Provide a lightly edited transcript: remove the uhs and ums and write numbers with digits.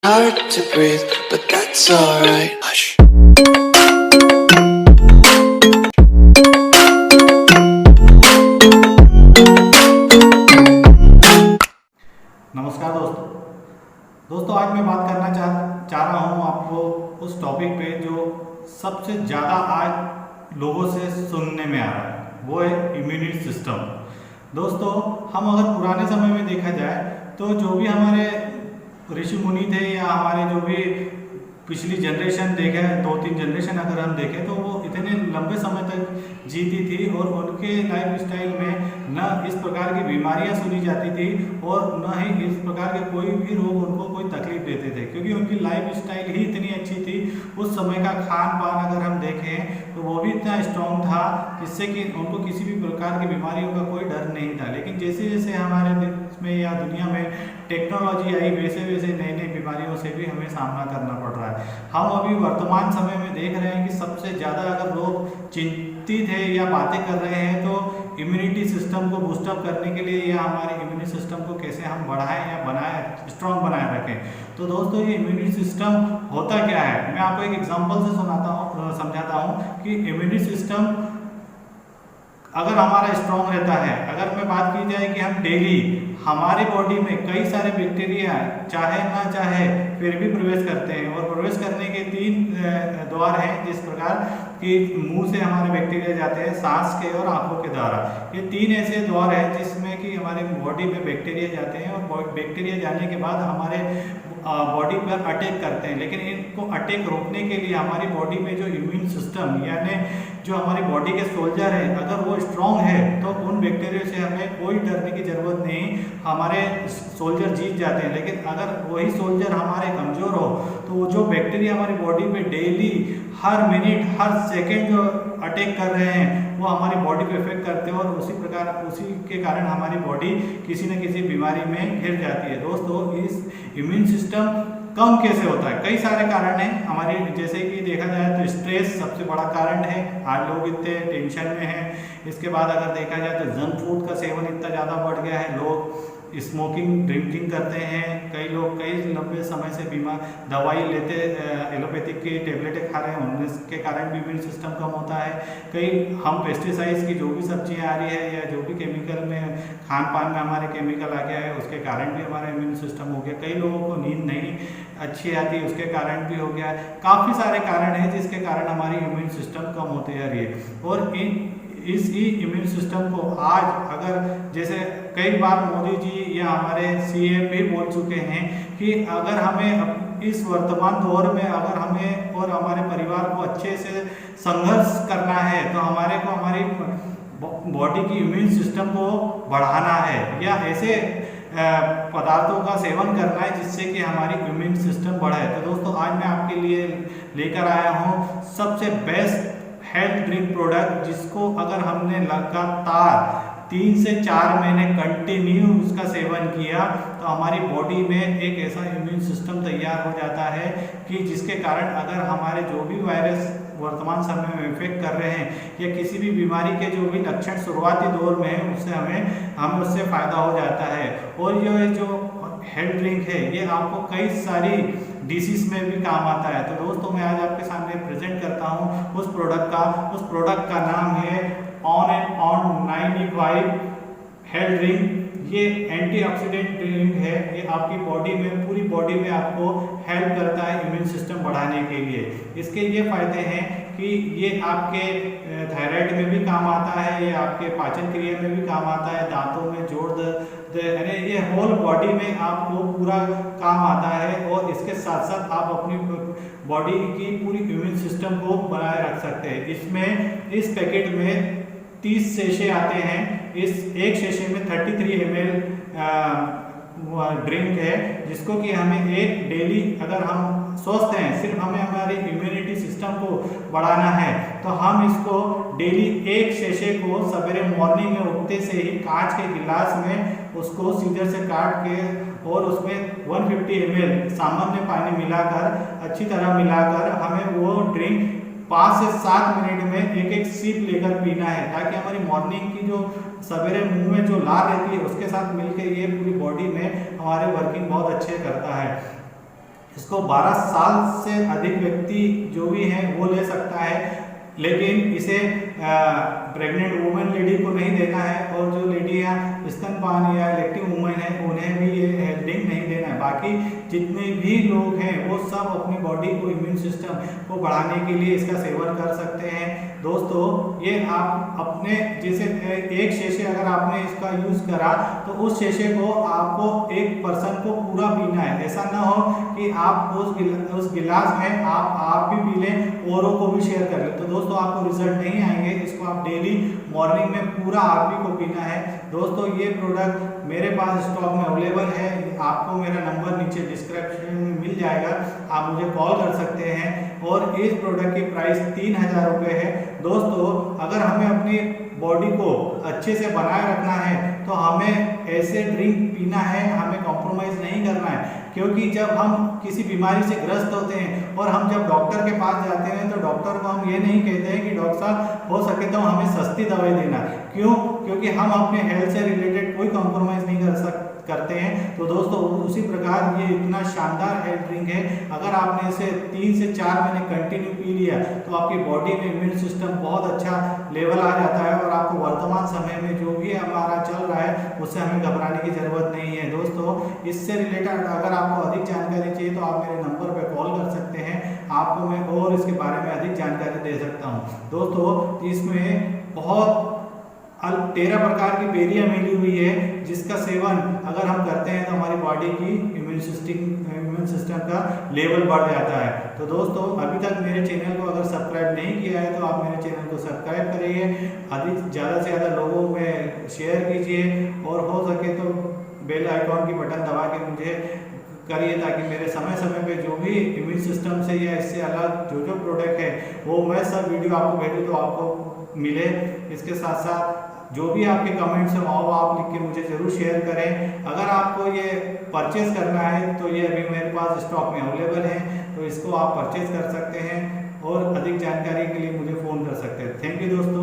Hard to breathe, but that's alright. Hush. नमस्कार दोस्तों आज मैं बात करना चाह रहा हूँ आपको उस टॉपिक पे जो सबसे ज़्यादा आज लोगों से सुनने में आ रहा है, वो है इम्यूनिटी सिस्टम। दोस्तों हम अगर पुराने समय में देखा जाए तो जो भी हमारे ऋषि मुनि थे या हमारे जो भी पिछली जनरेशन देखे, 2-3 जनरेशन अगर हम देखें तो वो इतने लंबे समय तक जीती थी और उनके लाइफ स्टाइल में न इस प्रकार की बीमारियां सुनी जाती थी और न ही इस प्रकार के कोई भी रोग उनको कोई तकलीफ देते थे, क्योंकि उनकी लाइफ स्टाइल ही इतनी अच्छी थी। उस समय का खान पान अगर हम देखें तो वो भी इतना स्ट्रॉन्ग था जिससे कि उनको किसी भी प्रकार की बीमारियों का कोई डर नहीं था। लेकिन जैसे जैसे हमारे देश में या दुनिया में टेक्नोलॉजी आई, वैसे वैसे नई नई बीमारियों से भी हमें सामना करना पड़ रहा है। हम अभी वर्तमान समय में देख रहे हैं कि सबसे ज़्यादा अगर लोग चिंतित है या बातें कर रहे हैं तो इम्यूनिटी सिस्टम को बूस्टअप करने के लिए या हमारे इम्यूनिटी सिस्टम को कैसे हम बढ़ाएं या बनाएं, स्ट्रॉन्ग बनाए रखें। तो दोस्तों ये इम्यूनिटी सिस्टम होता क्या है, मैं आपको एक एग्जांपल से समझाता हूँ कि इम्यूनिटी सिस्टम अगर हमारा स्ट्रॉन्ग रहता है, अगर मैं बात की जाए कि हम डेली हमारी बॉडी में कई सारे बैक्टीरिया चाहे ना चाहे फिर भी प्रवेश करते हैं, और प्रवेश करने के 3 द्वार हैं, जिस प्रकार कि मुंह से हमारे बैक्टीरिया जाते हैं, सांस के और आंखों के द्वारा। ये 3 ऐसे द्वार हैं जिसमें कि हमारे बॉडी में बैक्टीरिया जाते हैं और बैक्टीरिया जाने के बाद हमारे बॉडी पर अटैक करते हैं। लेकिन इनको अटैक रोकने के लिए हमारी बॉडी में जो इम्यून सिस्टम यानी जो हमारी बॉडी के सोल्जर है, अगर वो स्ट्रॉन्ग है तो उन बैक्टीरिया से हमें कोई डरने की जरूरत नहीं, हमारे सोल्जर जीत जाते हैं। लेकिन अगर वही सोल्जर हमारे कमज़ोर हो तो वो जो बैक्टीरिया हमारी बॉडी पे डेली हर मिनट हर सेकेंड जो अटैक कर रहे हैं वो हमारी बॉडी पे इफेक्ट करते हैं और उसी के कारण हमारी बॉडी किसी न किसी बीमारी में घिर जाती है। दोस्तों इस इम्यून सिस्टम कम कैसे होता है, कई सारे कारण हैं हमारे, जैसे कि देखा जाए तो स्ट्रेस सबसे बड़ा कारण है, आज लोग इतने टेंशन में हैं। इसके बाद अगर देखा जाए तो जंक फूड का सेवन इतना ज़्यादा बढ़ गया है, लोग स्मोकिंग ड्रिंकिंग करते हैं, कई लोग कई लंबे समय से बीमार दवाई लेते, एलोपैथिक की टेबलेटें खा रहे हैं, उनके कारण भी इम्यून सिस्टम कम होता है। कई हम पेस्टिसाइड्स की जो भी सब्जियां आ रही है या जो भी केमिकल में खान पान में हमारे केमिकल आ गया है उसके कारण भी हमारा इम्यून सिस्टम हो गया। कई लोगों को नींद नहीं अच्छी आती है, उसके कारण भी हो गया है। काफ़ी सारे कारण हैं जिसके कारण हमारी इम्यून सिस्टम कम होती जा रही है। और इस इम्यून सिस्टम को आज अगर जैसे कई बार मोदी जी या हमारे सीएम भी बोल चुके हैं कि अगर हमें इस वर्तमान दौर में अगर हमें और हमारे परिवार को अच्छे से संघर्ष करना है तो हमारे को हमारी बॉडी की इम्यून सिस्टम को बढ़ाना है या ऐसे पदार्थों का सेवन करना है जिससे कि हमारी इम्यून सिस्टम बढ़े। तो दोस्तों आज मैं आपके लिए लेकर आया हूँ सबसे बेस्ट हेल्थ ड्रिंक प्रोडक्ट, जिसको अगर हमने लगातार 3 से 4 महीने कंटिन्यू उसका सेवन किया तो हमारी बॉडी में एक ऐसा इम्यून सिस्टम तैयार हो जाता है कि जिसके कारण अगर हमारे जो भी वायरस वर्तमान समय में इफेक्ट कर रहे हैं या किसी भी बीमारी के जो भी लक्षण शुरुआती दौर में है उससे हमें उससे फ़ायदा हो जाता है। और ये जो हेल्थ ड्रिंक है ये आपको कई सारी डिसीज में भी काम आता है। तो दोस्तों मैं आज आपके सामने प्रेजेंट करता हूँ उस प्रोडक्ट का नाम है on and on 95 health drink. ये एंटीऑक्सीडेंट ड्रिंक है, ये आपकी बॉडी में पूरी बॉडी में आपको हेल्प करता है इम्यून सिस्टम बढ़ाने के लिए। इसके ये फायदे हैं कि ये आपके थायराइड में भी काम आता है, ये आपके पाचन क्रिया में भी काम आता है, दांतों में जोड़ यानी ये होल बॉडी में आपको पूरा काम आता है। और इसके साथ साथ आप अपनी बॉडी की पूरी इम्यून सिस्टम को बनाए रख सकते हैं। इसमें इस पैकेट में 30 सेशे आते हैं, इस एक सेशे में 33 ml ड्रिंक है, जिसको कि हमें एक डेली अगर हम स्वस्थ हैं, सिर्फ हमें हमारी इम्यूनिटी सिस्टम को बढ़ाना है तो हम इसको डेली एक सेशे को सवेरे मॉर्निंग में उठते से ही कांच के गिलास में उसको सीधे से काट के और उसमें 150 ml सामान्य पानी मिलाकर अच्छी तरह मिलाकर हमें वो ड्रिंक 5 से 7 मिनट में एक सिप लेकर पीना है, ताकि हमारी मॉर्निंग की जो सवेरे मुंह में जो लार रहती है उसके साथ मिलकर ये पूरी बॉडी में हमारे वर्किंग बहुत अच्छे करता है। इसको 12 साल से अधिक व्यक्ति जो भी हैं वो ले सकता है, लेकिन इसे प्रेग्नेंट वुमेन लेडी को नहीं देना है, और जो लेडियाँ स्तनपान या लैक्टिंग वुमेन है उन्हें भी ये ड्रिंक नहीं देना है। बाकी जितने भी लोग हैं वो सब अपनी बॉडी को, इम्यून सिस्टम को बढ़ाने के लिए इसका सेवन कर सकते हैं। दोस्तों ये आप अपने जैसे एक शेशे अगर आपने इसका यूज़ करा तो उस शेशे को आपको एक पर्सन को पूरा पीना है। ऐसा ना हो कि आप उस गिलास में आप भी पी लें, औरों को भी शेयर कर लें, तो दोस्तों आपको रिजल्ट नहीं आएंगे। इसको आप डेली मॉर्निंग में पूरा आप ही को पीना है। दोस्तों ये प्रोडक्ट मेरे पास स्टॉक में अवेलेबल है, आपको मेरा नंबर नीचे डिस्क्रिप्शन में मिल जाएगा, आप मुझे कॉल कर सकते हैं। और इस प्रोडक्ट की प्राइस 3000 रुपये है। दोस्तों अगर हमें अपनी बॉडी को अच्छे से बनाए रखना है तो हमें ऐसे ड्रिंक पीना है, हमें कॉम्प्रोमाइज़ नहीं करना है, क्योंकि जब हम किसी बीमारी से ग्रस्त होते हैं और हम जब डॉक्टर के पास जाते हैं तो डॉक्टर को हम ये नहीं कहते हैं कि डॉक्टर साहब हो सके तो हमें सस्ती दवाई देना। क्यों? क्योंकि हम अपने हेल्थ से रिलेटेड कोई कॉम्प्रोमाइज़ नहीं करते हैं। तो दोस्तों उसी प्रकार ये इतना शानदार हेल्थ ड्रिंक है, अगर आपने इसे 3 से 4 महीने कंटिन्यू पी लिया तो आपकी बॉडी में इम्यून सिस्टम बहुत अच्छा लेवल आ जाता है, और आपको वर्तमान समय में जो भी हमारा चल रहा है उससे हमें घबराने की ज़रूरत नहीं है। दोस्तों इससे रिलेटेड अगर आपको अधिक जानकारी चाहिए तो आप मेरे नंबर पर कॉल कर सकते हैं, आपको मैं और इसके बारे में अधिक जानकारी दे सकता हूँ। दोस्तों इसमें बहुत 13 प्रकार की बेरियां मिली हुई है, जिसका सेवन अगर हम करते हैं तो हमारी बॉडी की इम्यून सिस्टम का लेवल बढ़ जाता है। तो दोस्तों अभी तक मेरे चैनल को अगर सब्सक्राइब नहीं किया है तो आप मेरे चैनल को सब्सक्राइब करिए, अधिक ज़्यादा से ज़्यादा लोगों में शेयर कीजिए, और हो सके तो बेल आइकॉन की बटन दबा के मुझे करिए, ताकि मेरे समय समय पे जो भी इम्यून सिस्टम से या इससे अलग जो प्रोडक्ट है वो मैं सब वीडियो आपको भेजूँ तो आपको मिले। इसके साथ साथ जो भी आपके कमेंट्स हैं वो आप लिख के मुझे ज़रूर शेयर करें। अगर आपको ये परचेज़ करना है तो ये अभी मेरे पास स्टॉक में अवेलेबल है, तो इसको आप परचेज़ कर सकते हैं, और अधिक जानकारी के लिए मुझे फ़ोन कर सकते हैं। थैंक यू दोस्तों।